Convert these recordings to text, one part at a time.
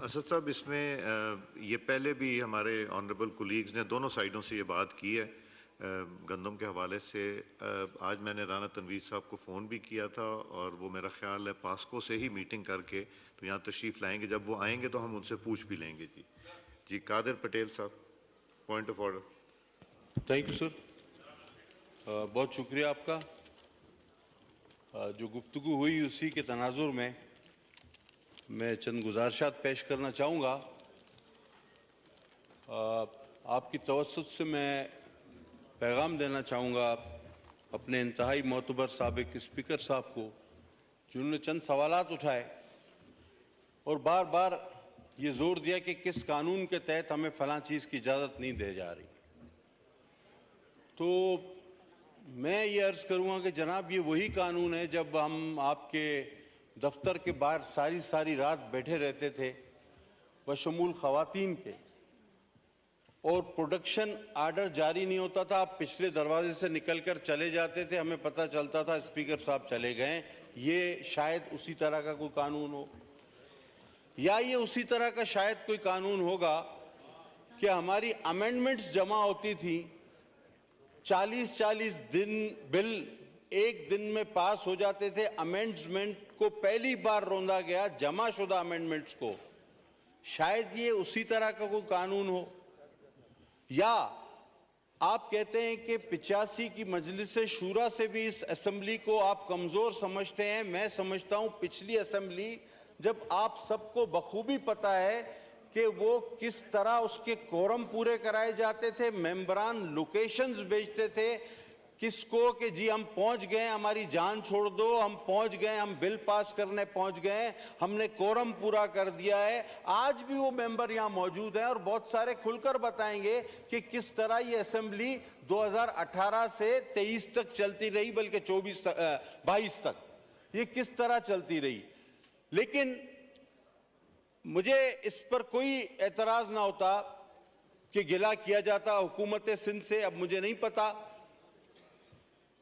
असद साहब, इसमें ये पहले भी हमारे ऑनरेबल कोलीग्स ने दोनों साइडों से ये बात की है गंदम के हवाले से। आज मैंने राना तनवीर साहब को फ़ोन भी किया था और वो मेरा ख्याल है पास्को से ही मीटिंग करके तो यहाँ तशरीफ़ लाएंगे। जब वो आएंगे तो हम उनसे पूछ भी लेंगे। जी कादिर पटेल साहब, point of order. Thank you sir, बहुत शुक्रिया आपका। जो गुफ्तगू हुई उसी के तनाजुर में मैं चंद गुजारिशात पेश करना चाहूँगा। आपकी तवस्सुत से मैं पैगाम देना चाहूँगा अपने इंतहाई मोतबर साबिक स्पीकर साहब को, जिन्होंने चंद सवालात उठाए और बार बार ये जोर दिया कि किस कानून के तहत हमें फ़लाँ चीज़ की इजाज़त नहीं दी जा रही। तो मैं ये अर्ज़ करूँगा कि जनाब, ये वही कानून है जब हम आपके दफ्तर के बाहर सारी रात बैठे रहते थे बशमूल ख़वातीन के, और प्रोडक्शन आर्डर जारी नहीं होता था। आप पिछले दरवाजे से निकलकर चले जाते थे, हमें पता चलता था स्पीकर साहब चले गए। ये शायद उसी तरह का कोई कानून हो, या ये उसी तरह का शायद कोई कानून होगा कि हमारी अमेंडमेंट्स जमा होती थी, 40-40 दिन बिल एक दिन में पास हो जाते थे। अमेंडमेंट को पहली बार रोंदा गया, जमा शुदा अमेंडमेंट्स को। शायद ये उसी तरह का कोई कानून हो। या आप कहते हैं कि 85 की मजलिस शूरा से भी इस असेंबली को आप कमज़ोर समझते हैं। मैं समझता हूं पिछली असेंबली, जब आप सबको बखूबी पता है कि वो किस तरह उसके कोरम पूरे कराए जाते थे, मेंबरान लोकेशंस भेजते थे किसको कि जी हम पहुंच गए, हमारी जान छोड़ दो, हम पहुंच गए, हम बिल पास करने पहुंच गए, हमने कोरम पूरा कर दिया है। आज भी वो मेंबर यहाँ मौजूद हैं और बहुत सारे खुलकर बताएंगे कि किस तरह ये असेंबली 2018 से 23 तक चलती रही, बल्कि 22 तक ये किस तरह चलती रही। लेकिन मुझे इस पर कोई एतराज़ ना होता कि गिला किया जाता हुकूमत सिंध से। अब मुझे नहीं पता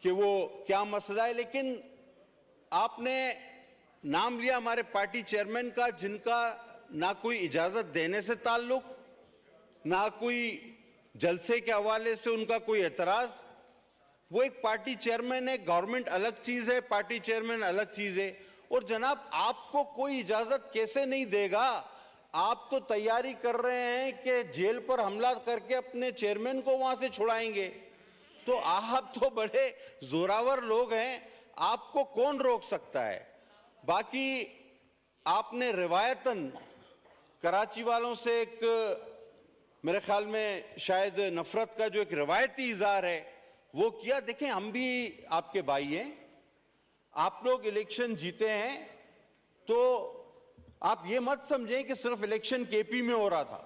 कि वो क्या मसला है, लेकिन आपने नाम लिया हमारे पार्टी चेयरमैन का, जिनका ना कोई इजाज़त देने से ताल्लुक, ना कोई जलसे के हवाले से उनका कोई एतराज़। वो एक पार्टी चेयरमैन है, गवर्नमेंट अलग चीज़ है, पार्टी चेयरमैन अलग चीज़ है। और जनाब, आपको कोई इजाज़त कैसे नहीं देगा? आप तो तैयारी कर रहे हैं कि जेल पर हमला करके अपने चेयरमैन को वहाँ से छुड़ाएंगे। तो आप तो बड़े जोरावर लोग हैं, आपको कौन रोक सकता है? बाकी आपने रिवायतन कराची वालों से एक, मेरे ख्याल में शायद नफरत का जो एक रिवायती इजहार है वो किया। देखें, हम भी आपके भाई हैं, आप लोग इलेक्शन जीते हैं, तो आप ये मत समझें कि सिर्फ इलेक्शन केपी में हो रहा था।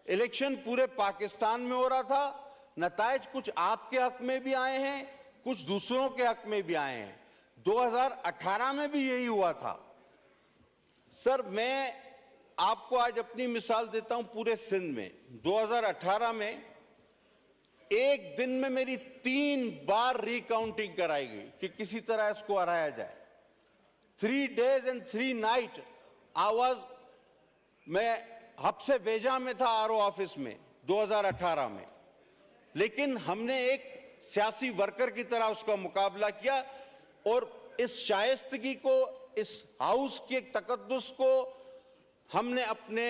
इलेक्शन पूरे पाकिस्तान में हो रहा था। नताइज कुछ आपके हक में भी आए हैं, कुछ दूसरों के हक में भी आए हैं। 2018 में भी यही हुआ था। सर, मैं आपको आज अपनी मिसाल देता हूं। पूरे सिंध में 2018 में एक दिन में मेरी 3 बार रिकाउंटिंग कराई गई कि किसी तरह इसको हराया जाए। 3 days and 3 nights मैं हब से बेजा में था आरओ ऑफिस में 2018 में। लेकिन हमने एक सियासी वर्कर की तरह उसका मुकाबला किया और इस शाइस्तगी को, इस हाउस के तकद्दुस को हमने अपने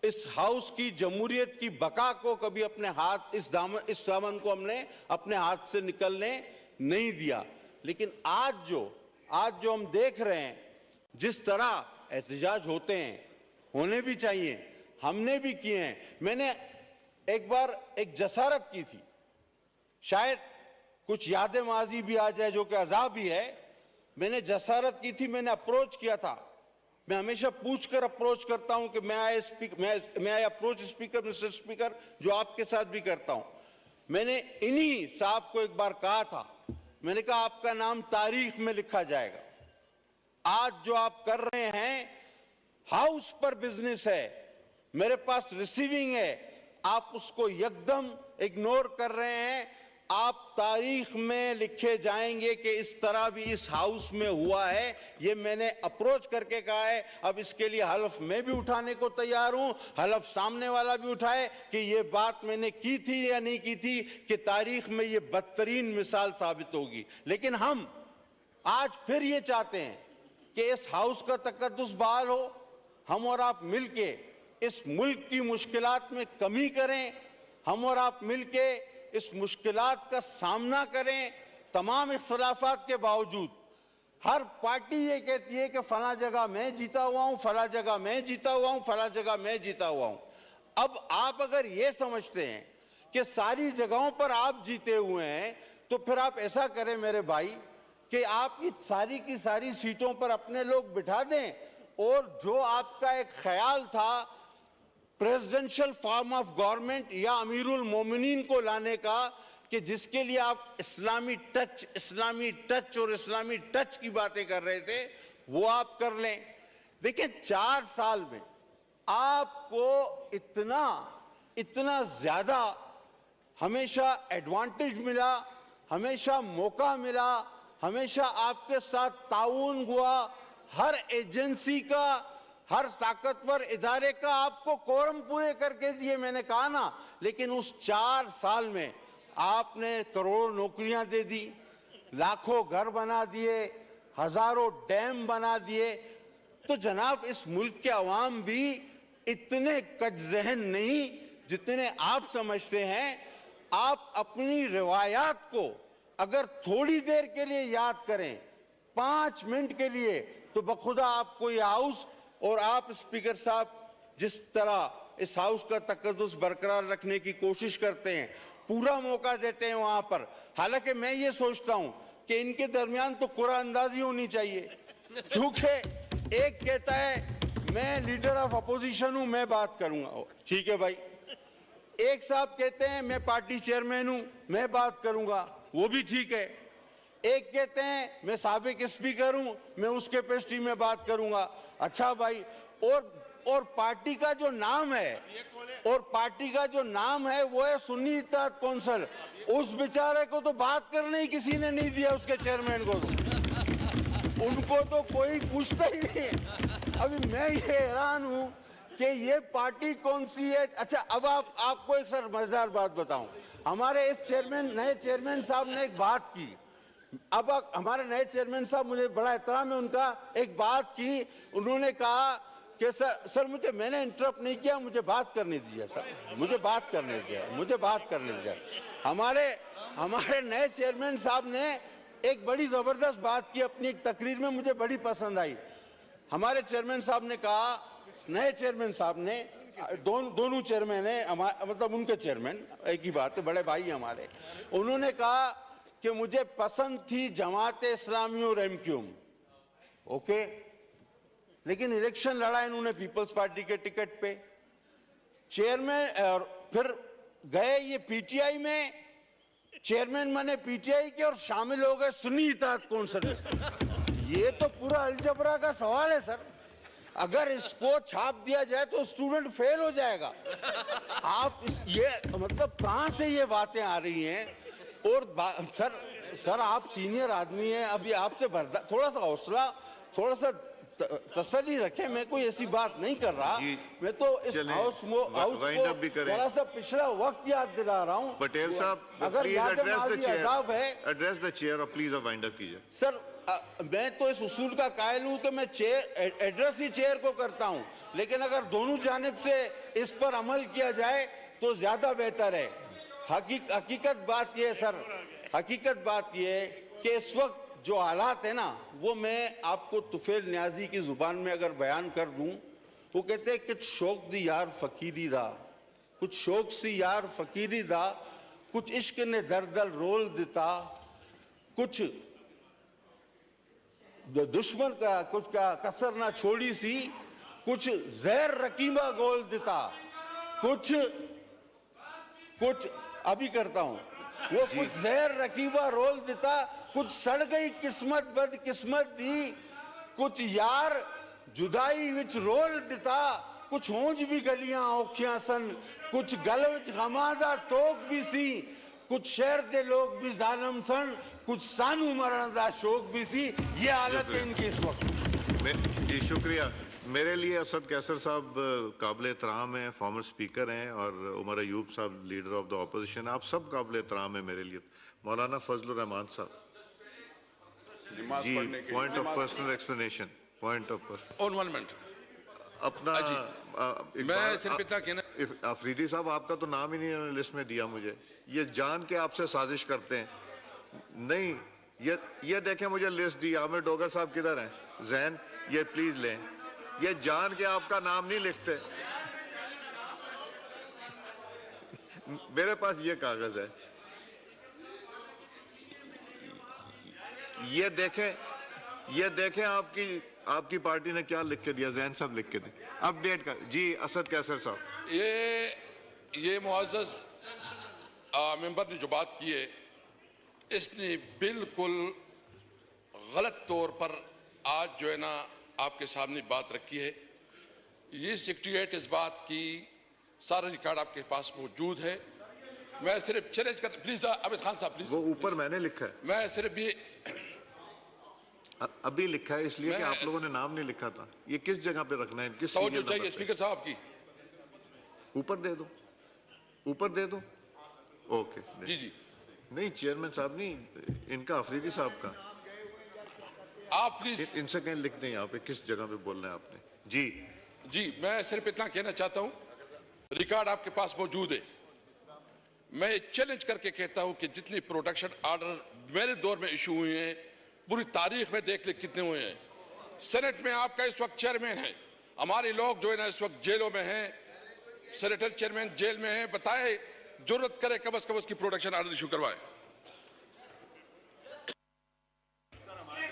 इस हाउस की जमहूरियत की बका को कभी अपने हाथ, इस दामन को हमने अपने हाथ से निकलने नहीं दिया। लेकिन आज जो हम देख रहे हैं, जिस तरह एहतजाज होते हैं, होने भी चाहिए, हमने भी किए हैं। मैंने एक बार एक जसारत की थी, शायद कुछ यादें माजी भी आ जाए जो कि अज़ाब ही है। मैंने जसारत की थी, मैंने अप्रोच किया था। मैं हमेशा पूछकर अप्रोच करता हूं कि मैं I approach speaker, mister speaker, जो आपके साथ भी करता हूं। मैंने इन्हीं साहब को एक बार कहा था, मैंने कहा आपका नाम तारीख में लिखा जाएगा। आज जो आप कर रहे हैं, हाउस पर बिजनेस है, मेरे पास रिसीविंग है, आप उसको एकदम इग्नोर कर रहे हैं आप तारीख में लिखे जाएंगे कि इस तरह भी इस हाउस में हुआ है। ये मैंने अप्रोच करके कहा है। अब इसके लिए हलफ मैं भी उठाने को तैयार हूं, हलफ सामने वाला भी उठाए कि ये बात मैंने की थी या नहीं की थी, कि तारीख में ये बदतरीन मिसाल साबित होगी। लेकिन हम आज फिर ये चाहते हैं कि इस हाउस का तकद्दुस बहाल हो, हम और आप मिलके इस मुल्क की मुश्किलात में कमी करें, हम और आप मिलके इस मुश्किलात का सामना करें। तमाम इख्तिलाफात के बावजूद हर पार्टी ये कहती है कि फला जगह मैं जीता हुआ हूं, फला जगह मैं जीता हुआ हूं, फला जगह मैं जीता हुआ हूं। अब आप अगर ये समझते हैं कि सारी जगहों पर आप जीते हुए हैं, तो फिर आप ऐसा करें मेरे भाई कि आप की सारी सीटों पर अपने लोग बिठा दें, और जो आपका एक ख्याल था प्रेसिडेंशियल फॉर्म ऑफ गवर्नमेंट या अमीरुल मोमिनीन को लाने का, कि जिसके लिए आप इस्लामी टच और इस्लामी टच की बातें कर रहे थे, वो आप कर लें। देखिए 4 साल में आपको इतना ज्यादा हमेशा एडवांटेज मिला, हमेशा मौका मिला, हमेशा आपके साथ ताउन हुआ, हर एजेंसी का, हर ताकतवर इदारे का आपको कोरम पूरे करके दिए, मैंने कहा ना। लेकिन उस 4 साल में आपने करोड़ों नौकरियां दे दी, लाखों घर बना दिए, हजारों डैम बना दिए। तो जनाब इस मुल्क के अवाम भी इतने कजजहन नहीं जितने आप समझते हैं। आप अपनी रिवायात को अगर थोड़ी देर के लिए याद करें, 5 मिनट के लिए, तो बखुदा आपको ये हाउस और आप स्पीकर साहब जिस तरह इस हाउस का तकद्दुस बरकरार रखने की कोशिश करते हैं, पूरा मौका देते हैं वहां पर। हालांकि मैं ये सोचता हूं कि इनके दरमियान तो कुरान अंदाजी होनी चाहिए, क्योंकि एक कहता है मैं लीडर ऑफ अपोजिशन हूं, मैं बात करूंगा, ठीक है भाई। एक साहब कहते हैं मैं पार्टी चेयरमैन हूं, मैं बात करूंगा, वो भी ठीक है। एक कहते हैं मैं साबिक स्पीकर हूं, मैं उस कैपेसिटी में बात करूंगा। अच्छा भाई, और पार्टी का जो नाम है, वो है सुन्नी इत्तेहाद कौंसिल। उस बेचारे को तो बात करने ही किसी ने नहीं दिया, उसके चेयरमैन को तो उनको तो कोई पूछता ही नहीं। अभी मैं ये हैरान हूं कि ये पार्टी कौन सी है। अच्छा, अब आपको एक सर मजेदार बात बताऊं। हमारे इस नए चेयरमैन साहब ने एक बात की। अब हमारे नए चेयरमैन साहब, मुझे बड़ा एहतराम है उनका, एक बात की, उन्होंने कहा कि सर मैंने इंटरप्ट नहीं किया, मुझे बात करने दिया सर, मुझे बात करने दिया। हमारे नए चेयरमैन साहब ने एक बड़ी जबरदस्त बात की अपनी एक तकरीर में, मुझे बड़ी पसंद आई। हमारे चेयरमैन साहब ने कहा, नए चेयरमैन साहब ने, दोनों चेयरमैन है, मतलब उनके चेयरमैन एक ही बात है, बड़े भाई हमारे, उन्होंने कहा कि मुझे पसंद थी जमात इस्लामी और एमक्यूएम, ओके, लेकिन इलेक्शन लड़ा इन्होंने पीपल्स पार्टी के टिकट पे चेयरमैन, और फिर गए ये पीटीआई में, चेयरमैन बने पीटीआई के और शामिल हो गए सुन्नी इत्तेहाद कौंसिल में। ये तो पूरा अलजबरा का सवाल है सर। अगर इसको छाप दिया जाए तो स्टूडेंट फेल हो जाएगा। आप ये मतलब कहां से ये बातें आ रही हैं? और सर आप सीनियर आदमी हैं, अभी आपसे थोड़ा सा हौसला, थोड़ा सा तसल्ली रखें। मैं कोई ऐसी बात नहीं कर रहा, मैं तो इस हाउस को थोड़ा सा पिछड़ा वक्त याद दिला रहा हूं। पटेल साहब, अगर याद है एड्रेस द चेयर और प्लीज वाइंड अप कीजिए। सर मैं तो इस उसूल का कायल हूं कि मैं एड्रेस ही चेयर को करता हूं, लेकिन अगर दोनों जानिब से इस पर अमल किया जाए तो ज्यादा बेहतर है। हकीकत बात यह है सर, हकीकत बात यह है कि इस वक्त जो हालात है ना, वो मैं आपको तुफैल न्याजी की जुबान में अगर बयान कर दूं, वो कहते हैं कुछ शौक दी यार फकीरी दा, कुछ शौक सी यार फकीरी दा, कुछ इश्क ने दर रोल दिता, कुछ दुश्मन का कुछ का कसर ना छोड़ी सी, कुछ जहर रकीबा गोल दिता, कुछ अभी करता हूं, वो कुछ जहर रकीबा रोल दिता, कुछ सड़ गई किस्मत बदकिस्मत दी, कुछ यार जुदाई विच रोल दिता, कुछ होंज भी गलियां औखियां सन, कुछ गल विच गमादा तोक भी सी, कुछ शहर के लोग भी जालिम सन, कुछ सानू मरण का शौक भी सी। ये हालत है इनकी इस वक्त। जी शुक्रिया। मेरे लिए असद कैसर साहब काबिल एहतराम हैं, फॉर्मर स्पीकर हैं, और उमर अयूब साहब लीडर ऑफ द ऑपोजिशन, आप सब काबिल एहतराम हैं मेरे लिए। मौलाना फजलुर रहमान साहब ji, point of personal explanation, point of personal. On 1 minute अपना मैं सिर्फ इतना कहना, अफरीदी साहब आपका तो नाम ही नहीं उन्होंने लिस्ट में दिया मुझे। ये जान के आपसे साजिश करते हैं। नहीं, ये देखें मुझे लिस्ट दी, आमिर डोगर साहब किधर हैं? जैन, ये प्लीज लें। ये जान के आपका नाम नहीं लिखते। मेरे पास ये कागज है, ये देखें आपकी पार्टी ने क्या लिख के दिया। जैन साहब लिख के दे अपडेट कर जी। असद कैसर साहब, ये मुआज़्ज़ज़ मेंबर ने जो बात की है, इसने बिल्कुल गलत तौर पर आज जो है ना आपके सामने बात रखी है। ये सेक्रेटरीट इस बात की सारा रिकॉर्ड आपके पास मौजूद है। मैं सिर्फ चैलेंज कर, प्लीज अमित खान साहब प्लीज। वो ऊपर मैंने लिखा है, मैं सिर्फ ये अभी लिखा है इसलिए कि आप लोगों ने नाम नहीं लिखा था। ये किस जगह पे रखना है, किस तो जो सीरियल चाहिए नंबर पे? स्पीकर साहब की ऊपर दे दो, ऊपर दे दो। ओके जी जी, नहीं चेयरमैन साहब नहीं, इनका अफरीदी साहब का। आप प्लीज इनसे कहीं लिख दें यहाँ पे किस जगह पे बोलना है आपने। जी जी, मैं सिर्फ इतना कहना चाहता हूं, रिकॉर्ड आपके पास मौजूद है। मैं चैलेंज करके कहता हूं कि जितनी प्रोटेक्शन ऑर्डर मेरे दौर में इशू हुए हैं, पूरी तारीख में देख ले कितने हुए हैं। सेनेट में आपका इस वक्त चेयरमैन है, हमारे लोग जो है ना इस वक्त जेलों में हैं, सेनेटर चेयरमैन जेल में है। बताए, जरूरत करे कम से कम उसकी प्रोटेक्शन ऑर्डर इशू करवाए।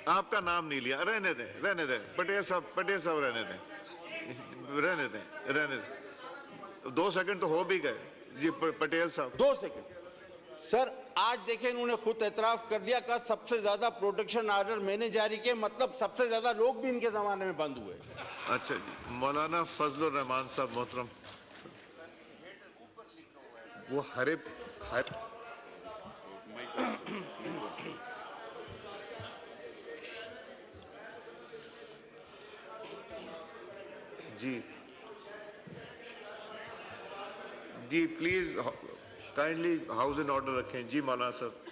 आपका नाम नहीं लिया, रहने दें पटेल साहब रहने दें। 2 सेकंड तो हो भी गए जी। पटेल साहब 2 सेकंड सर, आज देखें इन्होंने खुद एतराफ कर लिया, कहा सबसे ज्यादा प्रोटेक्शन ऑर्डर मैंने जारी किए, मतलब सबसे ज्यादा लोग भी इनके जमाने में बंद हुए। अच्छा जी, मौलाना फजलुर रहमान साहब मोहतरम, वो हर जी please kindly house in order रखें जी। मौलाना साहब